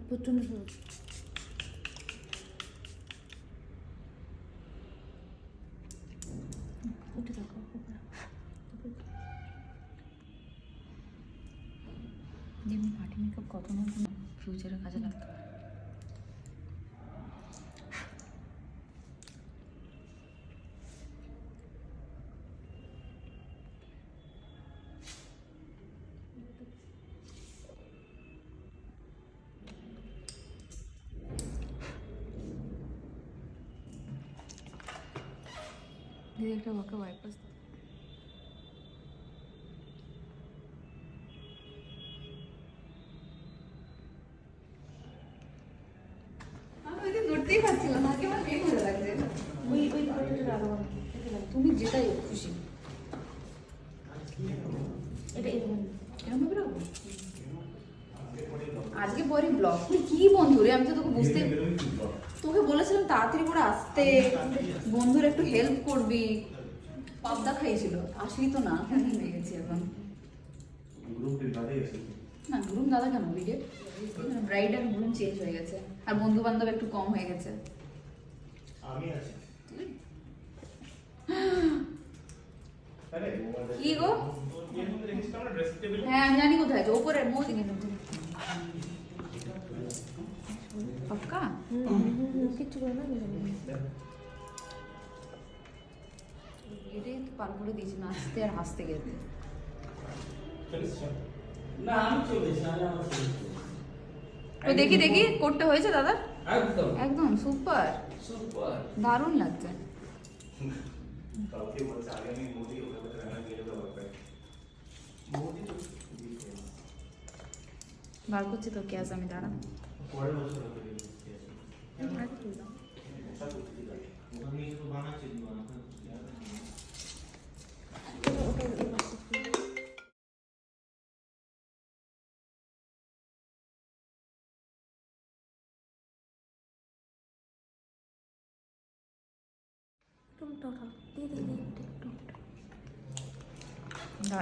প্রচন্ড সহজ। উঠে থাকো যেমনি পার্টি মেকআপ কত না ফিউচারে কাজে লাগতো। দিদি একটা ওকে ওয়াইপাস দাও। করতেই পারছিলাম না, কেমন মেয়ে মজা লাগছে। ওই আরো তুমি যেটাই খুশি এটা এরকম ভাবে রাখবো। আজকে পরে ব্লগ তুই কি বন্ধু রে, আমি তো তোকে বুঝতে তোকে বলেছিলাম তাড়াতাড়ি করে আসতে, বন্ধুর একটু হেল্প করবি। পাবদা খাইছিল, আসলি তো না, হয়ে গেছি এখন। না গ্রুম দাদা কেন ভিডিও, ব্রাইড আর গ্রুম চেঞ্জ হয়ে গেছে, আর বন্ধু বান্ধব একটু কম হয়ে গেছে। কি গো? হ্যাঁ আমি জানি কোথায় আছে, ওপরে মোদি পাক্কা কিচ্ছু করে না। এটাই তো পার করে দিয়েছি নাচতে আর হাসতে গেতে। দেখি দেখি কোটটা হয়েছে দাদা, একদম একদম সুপার সুপার, দারুণ লাগছে। বার করছি তো ক্যাশ আমি, দাঁড়া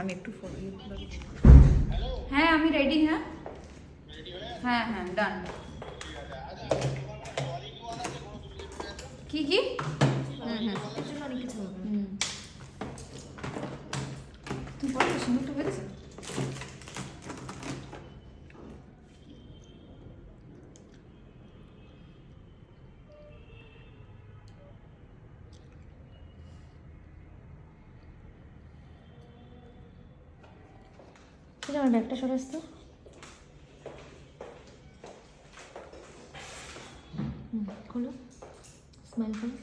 আমি একটু হ্যাঁ আমি রেডি। হ্যাঁ হ্যাঁ হ্যাঁ ডান। কি কি অনেক কিছু হবে। তুমি পরে সুন্দর তো পেরেছো। আমার ব্যাগটা সরাস তো। খোলো, স্মাইল করো।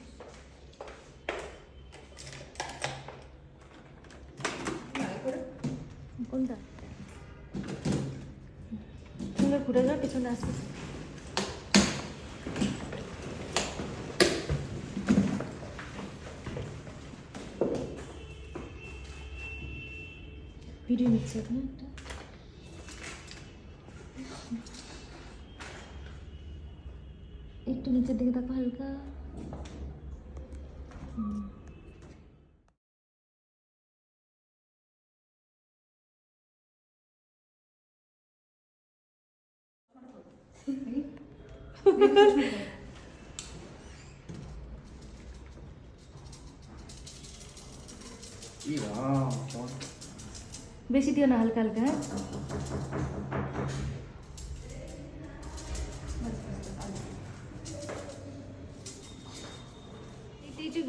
কোনটা তুমি ঘুরে যাও, পিছনে আসবে। ভিডিও নিচ্ছে এখন একটা। একটু নিচের দিকে দেখো হালকা। বেশি দিও না, হালকা হালকা। হ্যাঁ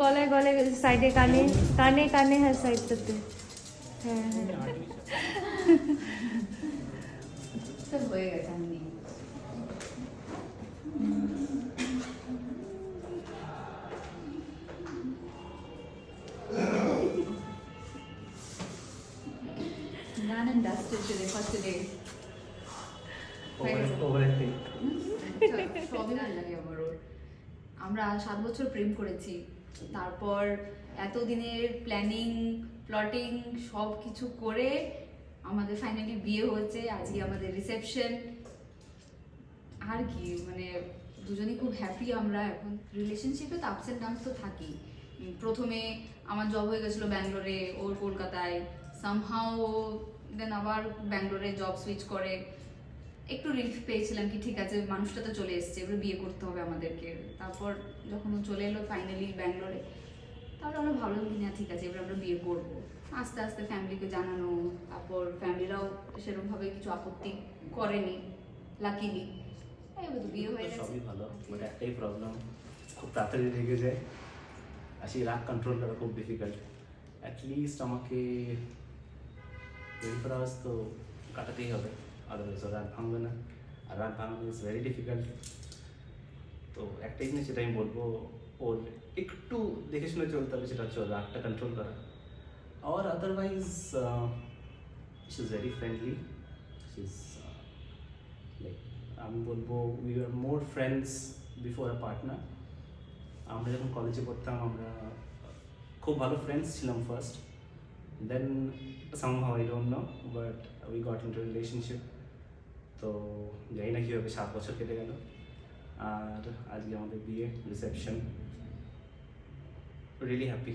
গলায় গলায় সাইডে কানে কানে কানে, হ্যাঁ সাইডটাতে। হ্যাঁ হ্যাঁ সব হয়ে গেছে। আমি done and dusted today for today. Overacting. সবই না লাগে বড়। আমরা 7 বছর প্রেম করেছি, তারপর এতদিনের প্ল্যানিং প্লটিং সব কিছু করে আমাদের ফাইনালি বিয়ে হয়েছে, আজকে আমাদের রিসেপশন। আর কি মানে দুজনেই খুব হ্যাপি আমরা এখন। রিলেশনশিপে তো আপস অ্যান্ড ডাউনস তো থাকি। প্রথমে আমার জব হয়ে গেছিলো ব্যাঙ্গালোরে, ওর কলকাতায়, সামহাও দেন আবার ব্যাঙ্গালোরে জব সুইচ করে। একটু রিলিফ পেয়েছিলাম কি ঠিক আছে মানুষটা তো চলে এসছে, এবার বিয়ে করতে হবে আমাদেরকে। তারপর যখন ও চলে এলো ফাইনালি ব্যাঙ্গালোরে, তারপর আমরা ভাবলাম কি না ঠিক আছে এবার আমরা বিয়ে করবো। আস্তে আস্তে ফ্যামিলিকে জানানো, তারপর ফ্যামিলিরাও সেরকমভাবে কিছু আপত্তি করেনি লাকিলি, এবার তো বিয়ে হয়ে গেছে। সবই ভালো, বাট একটাই প্রবলেম, খুব তাড়াতাড়ি রেগে যায়। আর সেই রাগ কন্ট্রোল করা খুব ডিফিকাল্ট। অ্যাটলিস্ট আমাকে 24 আওয়ার্স তো কাটাতেই হবে, আদারওয়াইজ রাগ ভাঙবে না। আর রাগ ভাঙানো ইজ ভেরি ডিফিকাল্ট। তো একটাই জিনিস যেটা আমি বলবো, ওর একটু দেখে শুনে চলতে হবে, সেটা হচ্ছে ওর রাগটা কন্ট্রোল করা। আর otherwise she is very friendly. She is like, আমি বলবো we are more friends before a partner. আমরা যখন কলেজে পড়তাম আমরা খুব ভালো ফ্রেন্ডস ছিলাম first, then somehow I don't know but we got into relationship. তো জানি না কীভাবে 7 বছর কেটে গেল, আর আজকে আমাদের বিয়ে রিসেপশন। Really happy.